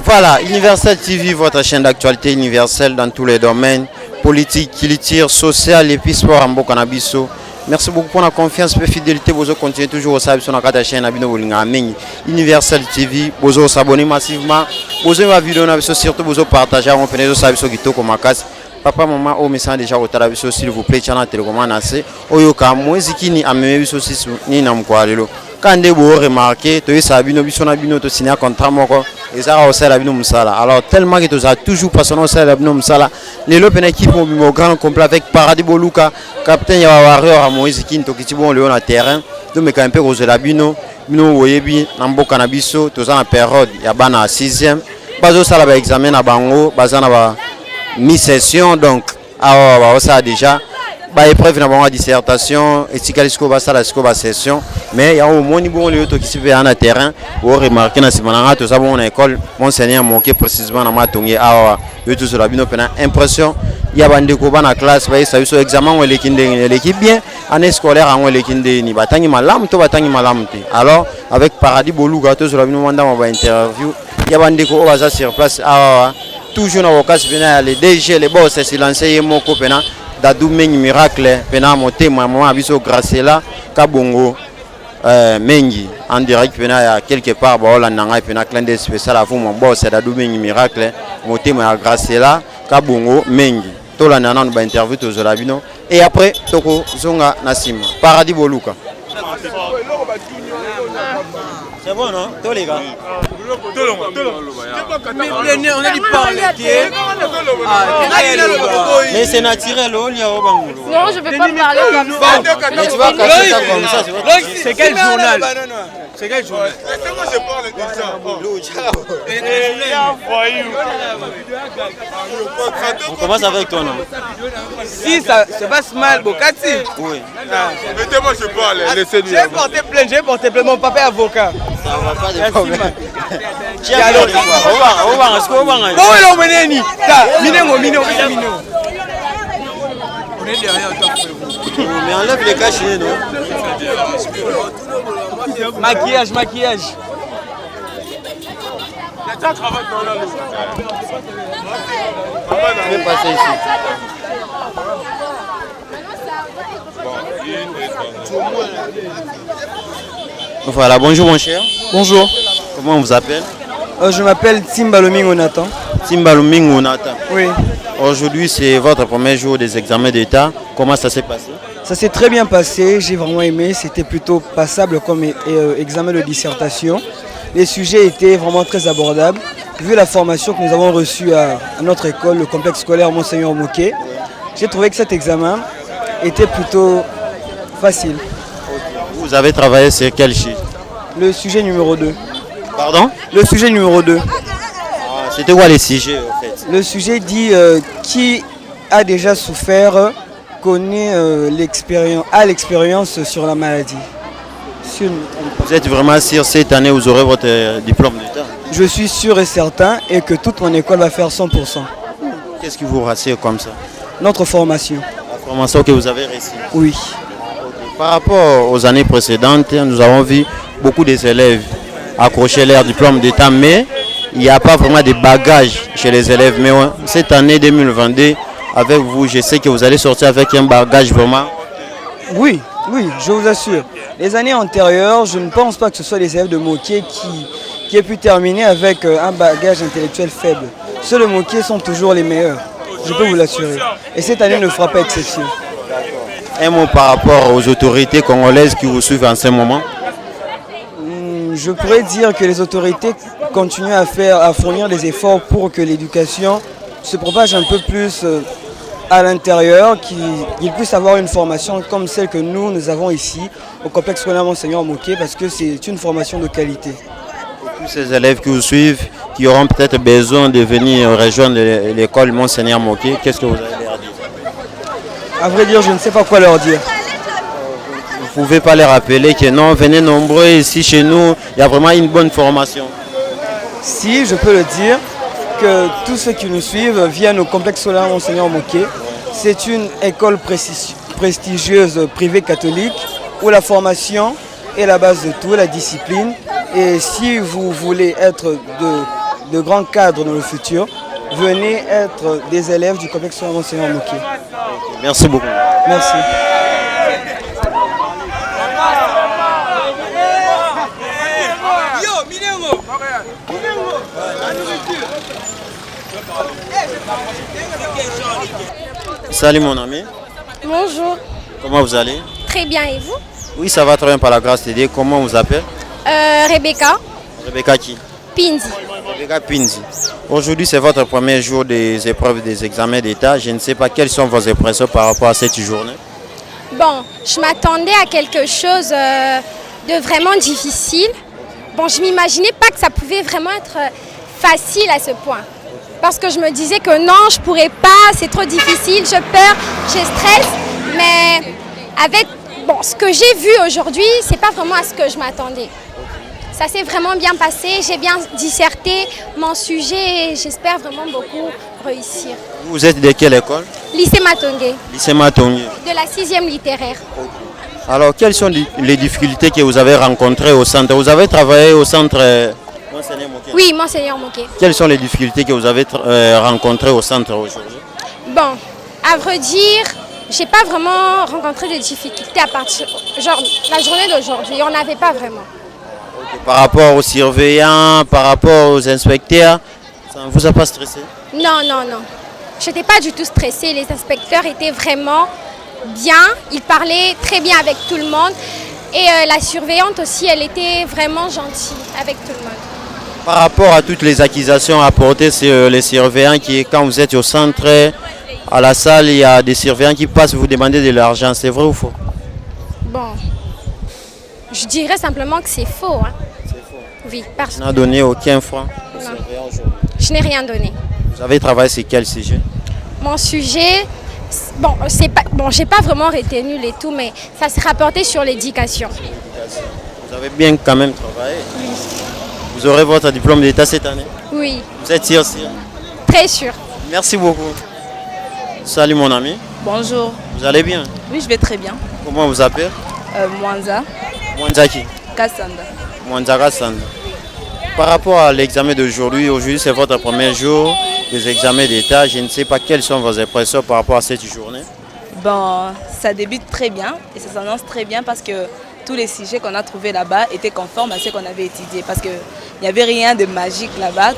Voilà, Universel TV, votre chaîne d'actualité universelle dans tous les domaines, politique, culture, social et puis sport en Bokanabiso. Merci beaucoup pour la confiance et la fidélité. Vous continuez toujours à sur notre chaîne Universel TV. Vous s'abonnez massivement. Vous avez vidéo, surtout vous partagez. On peut nous savoir qui est comme papa, maman, au message déjà au télévision, s'il vous plaît, channel télécommande assez. Oyoka, moi, zikini, ameme, aussi, ni namkwalelo. Quand vous remarquez, tu es abino, bisonabino, tu signes un contrat, moko, et ça aussi la bino musala. Alors, tellement que tu as toujours passionné aussi la bino musala, les lopes équipe au grand complet avec Paradis Boluka, capitaine Yawarrior à Moïse Kin, Tokitibon, Léon à terrain, donc mais quand même peu aux la bino, bino, Woyebi, Nambo Canabiso, tous en période, Yabana à 6e, Bazo Salaba examen à Bango, Bazana mi-session, donc, ah, ça déjà. Bah épreuve na dissertation et tikalisco ba sala scoba session mais il y a au moins bon lieu qui se fait en terrain pour remarquer na simana to ça bon école monseigneur manqué précisément na matongi awa yo tout cela bino pena impression il y a bande ko ba na classe ba ça so examen ou l'équipe bien année scolaire en l'équipe ni batangi malam to batangi malam te alors avec Paradis Boluka to cela bino manda ba interview il y a bande ko ba sur place awa toujours na vocation pena les DG les boss se lancer moko pena Dadou mengi miracle pena monté maman abiso Gracela Kabongo mengi en direct pena ya quelque part ba la nanga pena clin de spécial à vous mon boss Dadou mengi miracle monté ma Gracela Kabongo mengi to la nana ba interview to Zolabino et après toko zonga Nassim Paradis Boluka. C'est bon non? Tous les gars. On a dit parler. Mais c'est naturel, on y a au Bangoulou. Non, je ne vais pas parler comme ça. Mais tu vas casser ça comme ça. C'est quel journal? C'est quel journal? Laissez-moi je parle de ça. On commence avec toi, non? Si ça se passe mal, Bokati. Oui. Laissez-moi je parle. Laissez-lui. J'ai porté plainte, mon papa est avocat. Ça va pas de problème. Bon, il a emmené ni. Minengo. On est derrière toi. Mais enlève les cachets, non? Maquillage. Je vais passer ici. Voilà, bonjour mon cher. Bonjour. Comment on vous appelle? Je m'appelle Timbalomingo Nathan. Timbalomingo Nathan. Oui. Aujourd'hui, c'est votre premier jour des examens d'État. Comment ça s'est passé? Ça s'est très bien passé, j'ai vraiment aimé. C'était plutôt passable comme examen de dissertation. Les sujets étaient vraiment très abordables. Vu la formation que nous avons reçue à notre école, le complexe scolaire Monseigneur Moquet, j'ai trouvé que cet examen était plutôt facile. Vous avez travaillé sur quel chiffre? Le sujet numéro 2. Pardon? Le sujet numéro 2. C'était quoi les sujets en fait? Le sujet dit qui a déjà souffert, connaît l'expérience sur la maladie. Vous êtes vraiment sûr cette année vous aurez votre diplôme d'État? Je suis sûr et certain et que toute mon école va faire 100%. Qu'est-ce qui vous rassure comme ça? Notre formation. La formation que vous avez reçue? Oui. Par rapport aux années précédentes, nous avons vu beaucoup des élèves accrocher leur diplôme d'État, mais il n'y a pas vraiment de bagages chez les élèves. Mais cette année 2022, avec vous, je sais que vous allez sortir avec un bagage vraiment. Oui, je vous assure. Les années antérieures, je ne pense pas que ce soit les élèves de Moquet qui aient pu terminer avec un bagage intellectuel faible. Ceux de Moquet sont toujours les meilleurs, je peux vous l'assurer. Et cette année ne fera pas exception. Un mot par rapport aux autorités congolaises qui vous suivent en ce moment? Je pourrais dire que les autorités continuent à fournir des efforts pour que l'éducation se propage un peu plus à l'intérieur, qu'ils puissent avoir une formation comme celle que nous avons ici au complexe scolaire Monseigneur Moquet, parce que c'est une formation de qualité. Pour tous ces élèves qui vous suivent, qui auront peut-être besoin de venir rejoindre l'école Monseigneur Moquet, qu'est-ce que vous allez leur dire? À vrai dire, je ne sais pas quoi leur dire. Vous ne pouvez pas les rappeler que non, venez nombreux ici chez nous, il y a vraiment une bonne formation. Si, je peux le dire, que tous ceux qui nous suivent viennent au complexe scolaire Monseigneur Moké. C'est une école prestigieuse privée catholique où la formation est la base de tout, la discipline. Et si vous voulez être de grands cadres dans le futur, venez être des élèves du complexe scolaire Monseigneur Moké. Merci beaucoup. Merci. Salut mon ami, Bonjour. comment vous allez? Très bien, et vous? Oui, ça va très bien par la grâce de Dieu. Comment on vous appelle? Rebecca Rebecca qui? Pinzi. Rebecca Pinzi. Aujourd'hui, c'est votre premier jour des épreuves des examens d'État. Je ne sais pas quelles sont vos impressions par rapport à cette journée. Bon, je m'attendais à quelque chose de vraiment difficile. Bon, je m'imaginais pas que ça pouvait vraiment être facile à ce point. Parce que je me disais que non, je pourrais pas, c'est trop difficile, j'ai peur, j'ai stress. Mais avec ce que j'ai vu aujourd'hui, c'est pas vraiment à ce que je m'attendais. Ça s'est vraiment bien passé, j'ai bien disserté mon sujet et j'espère vraiment beaucoup réussir. Vous êtes de quelle école? Lycée Matongé, Lycée Matongé. de la 6e littéraire. Alors, quelles sont les difficultés que vous avez rencontrées au centre? Vous avez travaillé au centre Monseigneur Moké. Oui, Monseigneur Moké. Quelles sont les difficultés que vous avez rencontrées au centre aujourd'hui? Bon, à vrai dire, j'ai pas vraiment rencontré de difficultés à partir, genre la journée d'aujourd'hui, on n'avait pas vraiment. Par rapport aux surveillants, par rapport aux inspecteurs, ça ne vous a pas stressé? Non, non, non. Je n'étais pas du tout stressée. Les inspecteurs étaient vraiment bien. Ils parlaient très bien avec tout le monde. Et la surveillante aussi, elle était vraiment gentille avec tout le monde. Par rapport à toutes les accusations apportées sur les surveillants, qui, quand vous êtes au centre, à la salle, il y a des surveillants qui passent vous demander de l'argent. C'est vrai ou faux? Bon, je dirais simplement que c'est faux. Hein. C'est faux. Oui, parce On n'a donné aucun franc aux Non. surveillants aujourd'hui. je n'ai rien donné. Vous avez travaillé sur quel sujet? Mon sujet, bon, c'est pas, bon, j'ai pas vraiment retenu les tout, mais ça se rapportait sur l'éducation. Vous avez bien quand même travaillé. Vous aurez votre diplôme d'État cette année? Oui, Vous êtes sûr? très sûr. Merci beaucoup. Salut mon ami, Bonjour. vous allez bien? Oui, je vais très bien. Comment vous appelez? Mwanza, Mwanzaki. Kassanda. Mwanzara Sanda. Par rapport à l'examen d'aujourd'hui, aujourd'hui c'est votre premier jour des examens d'État. Je ne sais pas quelles sont vos impressions par rapport à cette journée. Bon, ça débute très bien et ça s'annonce très bien parce que tous les sujets qu'on a trouvés là-bas étaient conformes à ce qu'on avait étudié. Parce qu'il n'y avait rien de magique là-bas.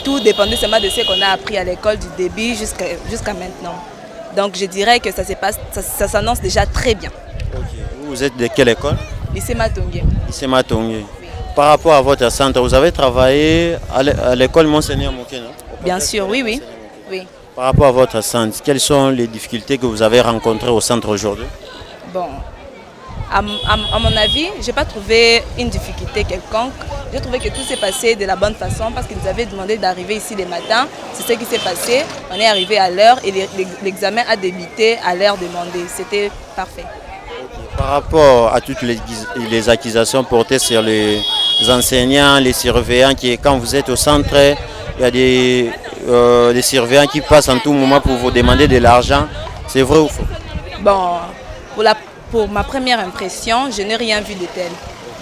Tout dépendait seulement de ce qu'on a appris à l'école du début jusqu'à maintenant. Donc je dirais que ça s'annonce déjà très bien. Vous êtes de quelle école? Lycée Matongé. Lycée Matongé. Par rapport à votre centre, vous avez travaillé à l'école Monseigneur Moké, non? Bien sûr, oui, oui. Oui. Par rapport à votre centre, quelles sont les difficultés que vous avez rencontrées au centre aujourd'hui? Bon, à mon avis, je n'ai pas trouvé une difficulté quelconque. J'ai trouvé que tout s'est passé de la bonne façon parce qu'ils nous avaient demandé d'arriver ici le matin. C'est ce qui s'est passé. On est arrivé à l'heure et l'examen a débuté à l'heure demandée. C'était parfait. Par rapport à toutes les accusations portées sur les enseignants, les surveillants, qui quand vous êtes au centre, il y a des surveillants qui passent en tout moment pour vous demander de l'argent. C'est vrai ou faux? Bon, pour ma première impression, je n'ai rien vu de tel.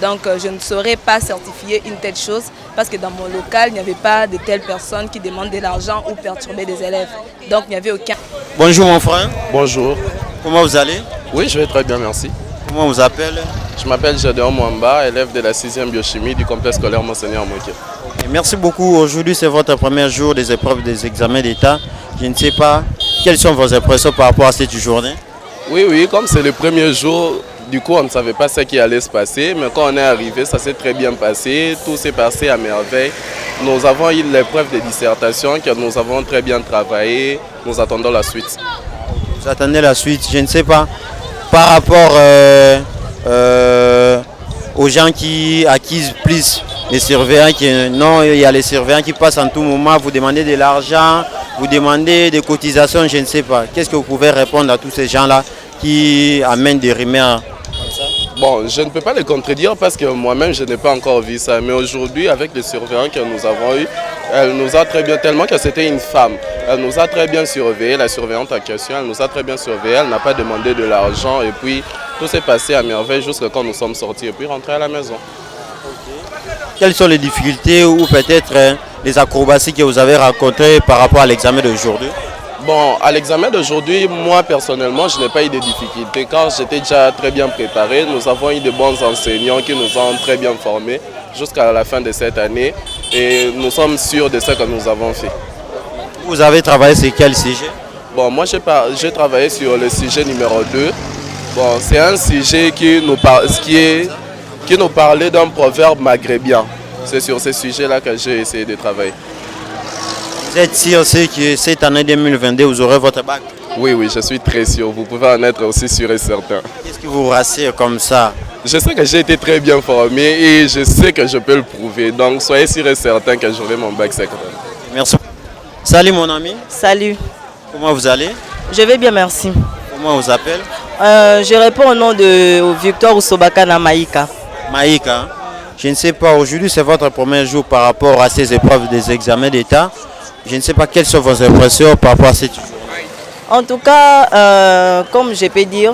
Donc je ne saurais pas certifier une telle chose parce que dans mon local, il n'y avait pas de telles personnes qui demandent de l'argent ou perturber des élèves. Donc il n'y avait aucun... Bonjour mon frère, Bonjour. comment vous allez? Oui, je vais très bien, merci. Comment vous appelez? Je m'appelle Jadon Mwamba, élève de la 6e biochimie du complexe scolaire Monseigneur Moké. Merci beaucoup. Aujourd'hui, c'est votre premier jour des épreuves des examens d'État. Je ne sais pas quelles sont vos impressions par rapport à cette journée. Oui, comme c'est le premier jour, du coup, on ne savait pas ce qui allait se passer. Mais quand on est arrivé, ça s'est très bien passé. Tout s'est passé à merveille. Nous avons eu l'épreuve de dissertation que nous avons très bien travaillé. Nous attendons la suite. Vous attendez la suite, je ne sais pas. Par rapport aux gens qui accusent plus les surveillants, non, il y a les surveillants qui passent en tout moment, vous demandez de l'argent, vous demandez des cotisations, je ne sais pas. Qu'est-ce que vous pouvez répondre à tous ces gens-là qui amènent des rumeurs comme ça? Bon, je ne peux pas les contredire parce que moi-même, je n'ai pas encore vu ça. Mais aujourd'hui, avec les surveillants que nous avons eus, elle nous a très bien, tellement que c'était une femme, elle nous a très bien surveillé, la surveillante en question, elle nous a très bien surveillé, elle n'a pas demandé de l'argent et puis tout s'est passé à merveille jusqu'à quand nous sommes sortis et puis rentrés à la maison. Quelles sont les difficultés ou peut-être les acrobaties que vous avez rencontrées par rapport à l'examen d'aujourd'hui? Bon, à l'examen d'aujourd'hui, moi personnellement, je n'ai pas eu de difficultés car j'étais déjà très bien préparé. Nous avons eu de bons enseignants qui nous ont très bien formés jusqu'à la fin de cette année et nous sommes sûrs de ce que nous avons fait. Vous avez travaillé sur quel sujet? Bon, moi j'ai travaillé sur le sujet numéro 2. Bon, c'est un sujet qui nous parlait d'un proverbe maghrébien. C'est sur ce sujet-là que j'ai essayé de travailler. Vous êtes sûr que cette année 2022, vous aurez votre bac? Oui, je suis très sûr. Vous pouvez en être aussi sûr et certain. Qu'est-ce qui vous rassure comme ça? Je sais que j'ai été très bien formé et je sais que je peux le prouver. Donc soyez sûr et certain que j'aurai mon bac cette année. Merci. Salut mon ami. Salut. Comment vous allez? Je vais bien, merci. Comment on vous appelle? Je réponds au nom de Victor Osobakana Maïka. Maïka, je ne sais pas, aujourd'hui c'est votre premier jour par rapport à ces épreuves des examens d'État. Je ne sais pas quelles sont vos impressions par rapport à cette journée. En tout cas, comme je peux dire,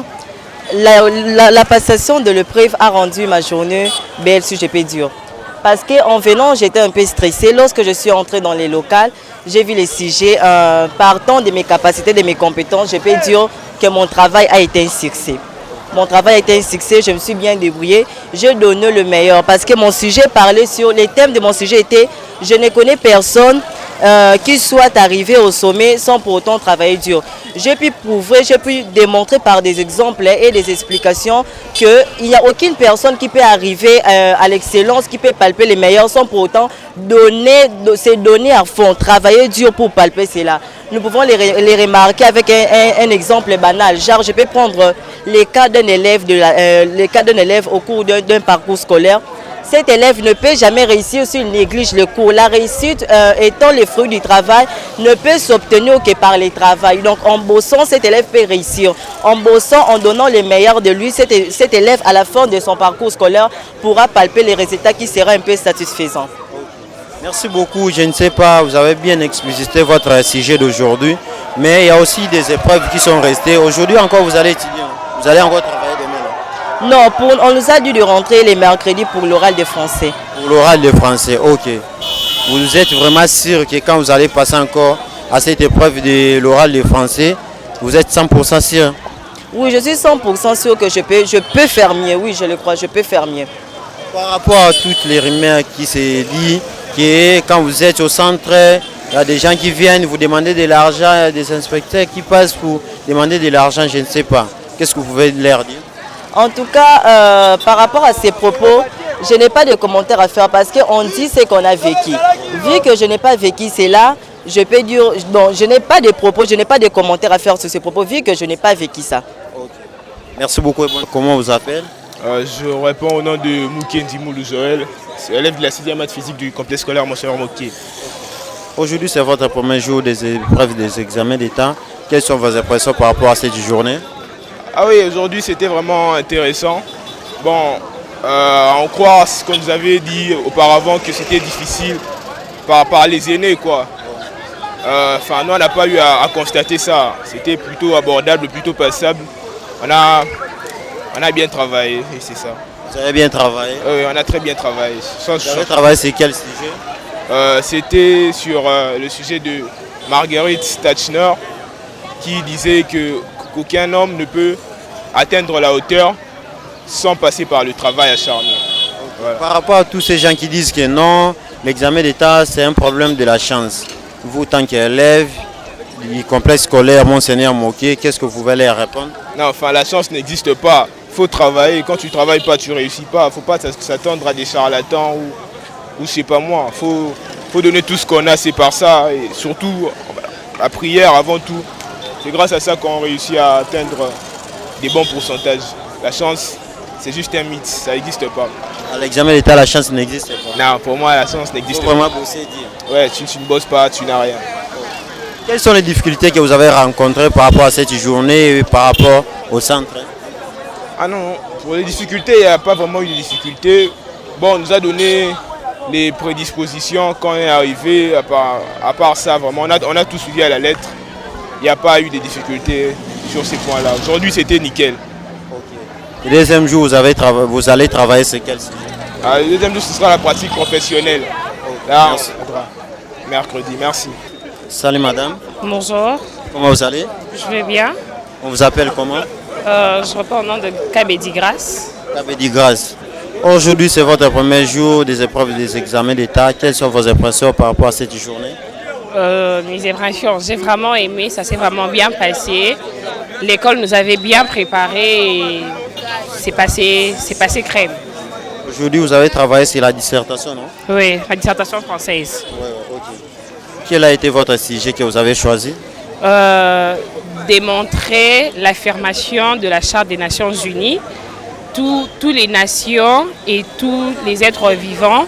la passation de l'épreuve a rendu ma journée belle, si je peux dire. Parce qu'en venant, j'étais un peu stressée. Lorsque je suis entrée dans les locales, j'ai vu les sujets. Partant de mes capacités, de mes compétences, je peux dire que mon travail a été un succès. Mon travail a été un succès, je me suis bien débrouillée. J'ai donné le meilleur parce que mon sujet parlait sur... Les thèmes de mon sujet étaient « Je ne connais personne qui soit arrivé au sommet sans pour autant travailler dur ». J'ai pu prouver, j'ai pu démontrer par des exemples et des explications qu'il n'y a aucune personne qui peut arriver à l'excellence, qui peut palper les meilleurs sans pour autant se donner à fond, travailler dur pour palper cela. Nous pouvons les remarquer avec un exemple banal. Genre, je peux prendre les cas d'un élève au cours d'un parcours scolaire. Cet élève ne peut jamais réussir s'il néglige le cours. La réussite étant le fruit du travail ne peut s'obtenir que par le travail. Donc en bossant, cet élève peut réussir. En bossant, en donnant le meilleur de lui, cet élève à la fin de son parcours scolaire pourra palper les résultats qui seront un peu satisfaisants. Merci beaucoup. Je ne sais pas, vous avez bien explicité votre sujet d'aujourd'hui, mais il y a aussi des épreuves qui sont restées. Aujourd'hui encore, vous allez étudier. Vous allez encore travailler demain. Non, on nous a dit de rentrer les mercredis pour l'oral de français. Pour l'oral de français, ok. Vous êtes vraiment sûr que quand vous allez passer encore à cette épreuve de l'oral de français, vous êtes 100% sûr? Oui, je suis 100% sûr que je peux faire mieux. Oui, je le crois, je peux faire mieux. Par rapport à toutes les rumeurs qui se disent que quand vous êtes au centre, il y a des gens qui viennent vous demander de l'argent, il y a des inspecteurs qui passent pour demander de l'argent, je ne sais pas. Qu'est-ce que vous pouvez leur dire? En tout cas, par rapport à ces propos, je n'ai pas de commentaires à faire parce qu'on dit ce qu'on a vécu. Vu que je n'ai pas vécu cela, je peux dire, bon, je n'ai pas de propos, je n'ai pas de commentaires à faire sur ces propos, vu que je n'ai pas vécu ça. Okay. Merci beaucoup. Comment vous appelez? Je réponds au nom de Mouké Ndimoulou Joël, élève de la 6e maths physique du complexe scolaire Monseigneur Moké. Aujourd'hui, c'est votre premier jour des épreuves des examens d'État. Quelles sont vos impressions par rapport à cette journée? Ah oui, aujourd'hui c'était vraiment intéressant. Bon, on croit ce qu'on nous avait dit auparavant que c'était difficile par les aînés quoi. Enfin, nous on n'a pas eu à constater ça. C'était plutôt abordable, plutôt passable. On a bien travaillé et c'est ça. Vous avez bien travaillé? Oui, on a très bien travaillé. Vous avez travaillé sur quel sujet? C'était sur le sujet de Marguerite Thatcher qui disait qu'aucun homme ne peut atteindre la hauteur sans passer par le travail acharné. Voilà. Par rapport à tous ces gens qui disent que non, l'examen d'État c'est un problème de la chance. Vous, tant qu'élève du complexe scolaire Monseigneur Moké, qu'est-ce que vous pouvez leur répondre? Non, enfin la chance n'existe pas. Il faut travailler. Quand tu ne travailles pas, tu ne réussis pas. Il ne faut pas s'attendre à des charlatans ou je sais pas moi. Il faut donner tout ce qu'on a, c'est par ça. Et surtout, la prière avant tout. C'est grâce à ça qu'on réussit à atteindre des bons pourcentages. La chance, c'est juste un mythe, ça n'existe pas. À l'examen d'État, la chance n'existe pas? Non, pour moi, la chance n'existe pas. Il faut vraiment bosser, dire. Ouais, tu ne bosses pas, tu n'as rien. Quelles sont les difficultés que vous avez rencontrées par rapport à cette journée et par rapport au centre? Ah non, pour les difficultés, il n'y a pas vraiment eu de difficultés. Bon, on nous a donné les prédispositions quand on est arrivé. À part ça, vraiment, on a tout suivi à la lettre. Il n'y a pas eu de difficultés sur ces points-là. Aujourd'hui, c'était nickel. Le deuxième jour, vous allez travailler sur quel sujet? Le deuxième jour, ce sera la pratique professionnelle. Là, mercredi, merci. Salut madame. Bonjour. Comment vous allez? Je vais bien. On vous appelle comment? Je réponds au nom de Kabedi Grasse. Kabedi Grasse. Aujourd'hui, c'est votre premier jour des épreuves des examens d'État. Quelles sont vos impressions par rapport à cette journée? Mes impressions, j'ai vraiment aimé, ça s'est vraiment bien passé. L'école nous avait bien préparé et c'est passé crème. Aujourd'hui, vous avez travaillé sur la dissertation, non? Oui, la dissertation française. Ok. Quel a été votre sujet que vous avez choisi? Démontrer l'affirmation de la Charte des Nations Unies. Toutes les nations et tous les êtres vivants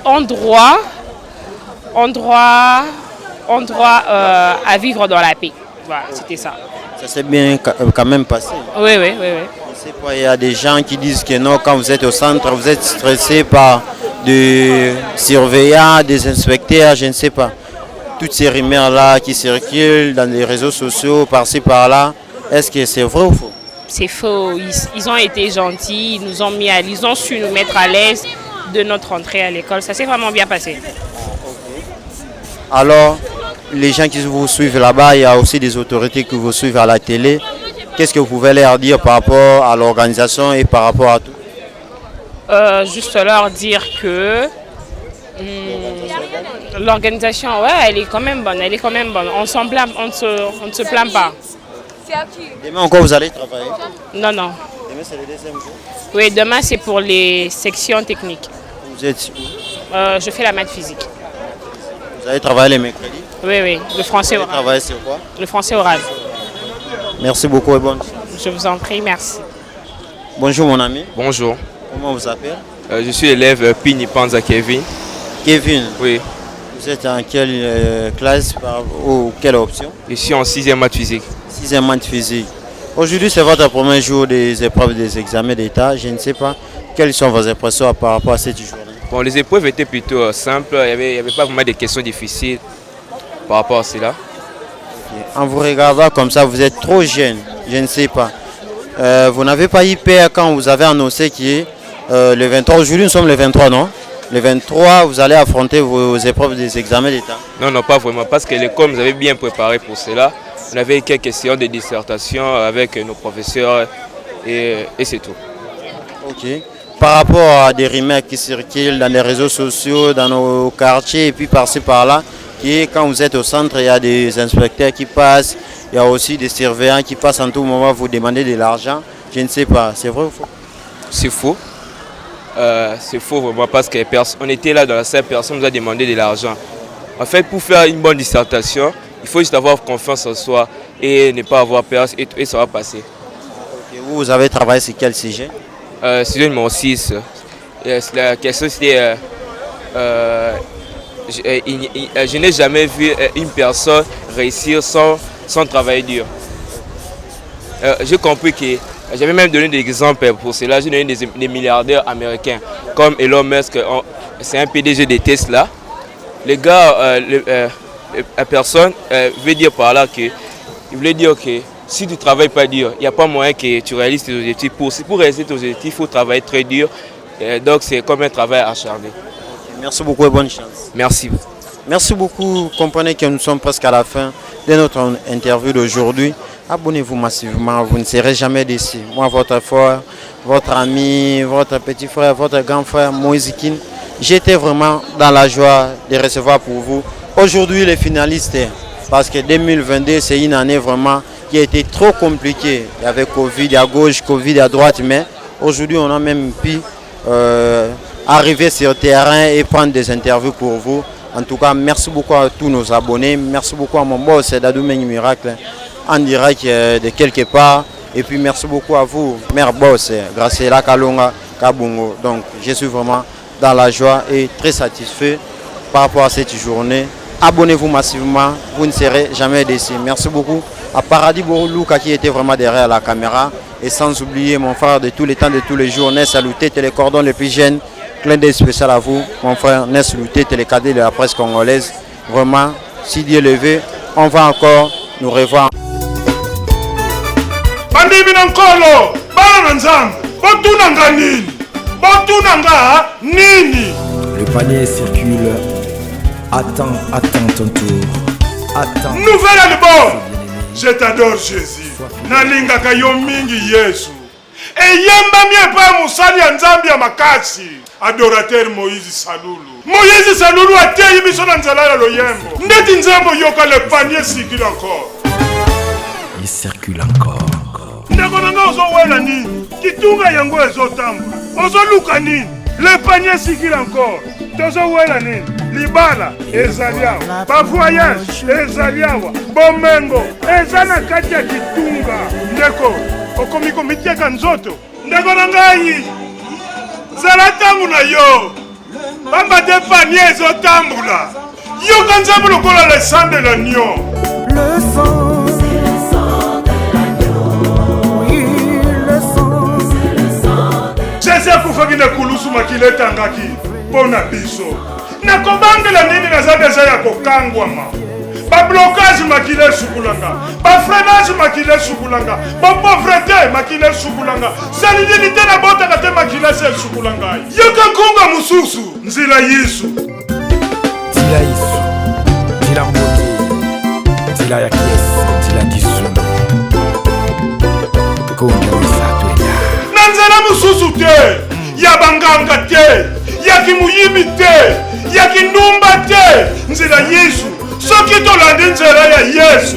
ont droit à vivre dans la paix. Voilà, c'était ça. Ça s'est bien quand même passé. Oui. Je sais pas, il y a des gens qui disent que non, quand vous êtes au centre, vous êtes stressé par des surveillants, des inspecteurs, je ne sais pas. Toutes ces rumeurs-là qui circulent dans les réseaux sociaux, par-ci, par-là, est-ce que c'est vrai ou faux? C'est faux. Ils ont été gentils, ils ont su nous mettre à l'aise de notre entrée à l'école. Ça s'est vraiment bien passé. Alors, les gens qui vous suivent là-bas, il y a aussi des autorités qui vous suivent à la télé. Qu'est-ce que vous pouvez leur dire par rapport à l'organisation et par rapport à tout? Juste leur dire que l'organisation, ouais, elle est quand même bonne. On ne se plaint pas. Demain encore, vous allez travailler? Non. Demain, c'est le deuxième jour? Oui, demain, c'est pour les sections techniques. Vous êtes où? Je fais la maths physique. Vous allez travailler les mercredis? Oui, le français oral. Vous allez travailler sur quoi? Le français oral. Merci beaucoup et bonne chance. Je vous en prie, merci. Bonjour mon ami. Bonjour. Comment vous appelez? Je suis élève Pini Panza Kevin. Kevin? Oui. Vous êtes en quelle classe ou quelle option? Je suis en 6e maths physique. 6e maths physique. Aujourd'hui, c'est votre premier jour des épreuves des examens d'État. Je ne sais pas quelles sont vos impressions par rapport à cette journée. Bon, les épreuves étaient plutôt simples. Il n'y avait pas vraiment de questions difficiles par rapport à cela. Okay. En vous regardant comme ça, vous êtes trop jeune. Je ne sais pas. Vous n'avez pas eu peur quand vous avez annoncé que le 23, aujourd'hui nous sommes le 23, non? Le 23, vous allez affronter vos épreuves des examens d'État? Non, pas vraiment, parce que l'école nous avait bien préparé pour cela. On avait quelques séances de dissertation avec nos professeurs et c'est tout. Ok. Par rapport à des rumeurs qui circulent dans les réseaux sociaux, dans nos quartiers et puis par-ci par-là, qui quand vous êtes au centre, il y a des inspecteurs qui passent, il y a aussi des surveillants qui passent en tout moment vous demander de l'argent. Je ne sais pas, c'est vrai ou faux? C'est faux. C'est faux vraiment parce qu'on était là dans la salle, personne nous a demandé de l'argent. En fait, pour faire une bonne dissertation, il faut juste avoir confiance en soi et ne pas avoir peur et ça va passer. Okay. Vous avez travaillé sur quel sujet? Sujet numéro 6. La question c'était je n'ai jamais vu une personne réussir sans travailler dur. J'ai compris que j'avais même donné des exemples pour cela. J'ai donné des milliardaires américains comme Elon Musk, c'est un PDG de Tesla. Les gars, la personne veut dire par là que il voulait dire que si tu ne travailles pas dur, il n'y a pas moyen que tu réalises tes objectifs. Pour réaliser tes objectifs, il faut travailler très dur. Donc c'est comme un travail acharné. Merci beaucoup et bonne chance. Merci. Merci beaucoup. Comprenez que nous sommes presque à la fin de notre interview d'aujourd'hui. Abonnez-vous massivement, vous ne serez jamais déçus. Moi, votre frère, votre ami, votre petit frère, votre grand frère, Moïse Kin, j'étais vraiment dans la joie de recevoir pour vous. Aujourd'hui, les finalistes, parce que 2022, c'est une année vraiment qui a été trop compliquée. Il y avait Covid à gauche, Covid à droite, mais aujourd'hui, on a même pu arriver sur le terrain et prendre des interviews pour vous. En tout cas, merci beaucoup à tous nos abonnés. Merci beaucoup à mon boss, Dadou Mengi Miracle, en direct de quelque part. Et puis merci beaucoup à vous, mère boss, Graciela Kalonga Kabungo. Donc je suis vraiment dans la joie et très satisfait par rapport à cette journée Abonnez-vous massivement, vous ne serez jamais déçus. Merci beaucoup à Paradis Boroulouka qui était vraiment derrière la caméra. Et sans oublier mon frère de tous les temps, de tous les jours, Ness Alouté, télécordon le plus jeune. Clin d'œil spécial à vous, mon frère Ness Alouté, télécadet de la presse congolaise. Vraiment, si Dieu le veut, on va encore nous revoir. Le panier circule. Attends ton tour. Attends. Nouvel album. Je t'adore Jésus. Nalingaka yo mingi Yesu. Eyemba mie pa musali ya Nzambi ya makasi. Adorateur Moïse Salulu. Moïse Salulu ateyi biso na nzala ya loyembo. Ndeti Nzambo yoka le panier circule encore. Il circule encore. Ndeko nanga ozo wela nini? Kitunga yango ezotamba. Ozo luka nini? Le panier circule encore. Tozo wela nini? Libala ezali awa, ba voyage ezali awa, bomengo ezana kati ya kitunga. Ndeko okomi komitiaka nzoto. Ndeko na ngai zala tangu na yo bamba te panier ezotambula yoka Nzambe lokola le sang de l'agneau. Le sang, c'est le sang de l'agneau. Oui, le sang, c'est le sang de l'agneau. Jésus akufaki na kulusu makila etangaki mpona biso. Nakobangela nini naza deja ya kokangwama. Bablocage makila esukulanga, bafreinage makila esukulanga, bapauvreté makila esukulanga, salinité na botaka te makila esukulanga. Yoka nkunga mususu nzila Yesu. Tila Yesu, tila mbote, tila ya kiesi, tila kisulu. Kongeweza twenda. Na nzela mususu te, ya banganga te, ya kimuyimi te, ya kinumba te, nzela Yesu. Soki tolandi nzela ya Yesu,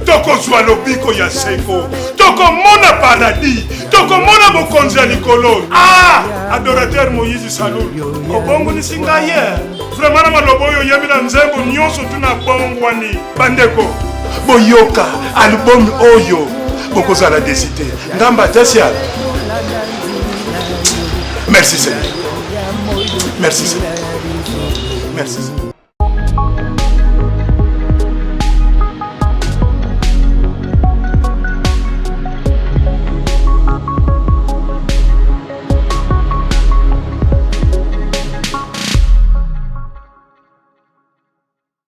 tokozwa lobiko ya seko, tokomona paradis, tokomona bokonzi ya likolo. Adorateur Moïse Salulu, obongolisi ngai ye. Vraiment na maloba oyo yembi na nzembo nyonso tuna bongwani. Bandeko, boyoka album oyo bokozala desite. Ngamba tesiala. Merci Seigneur. Merci Seigneur. Merci Seigneur.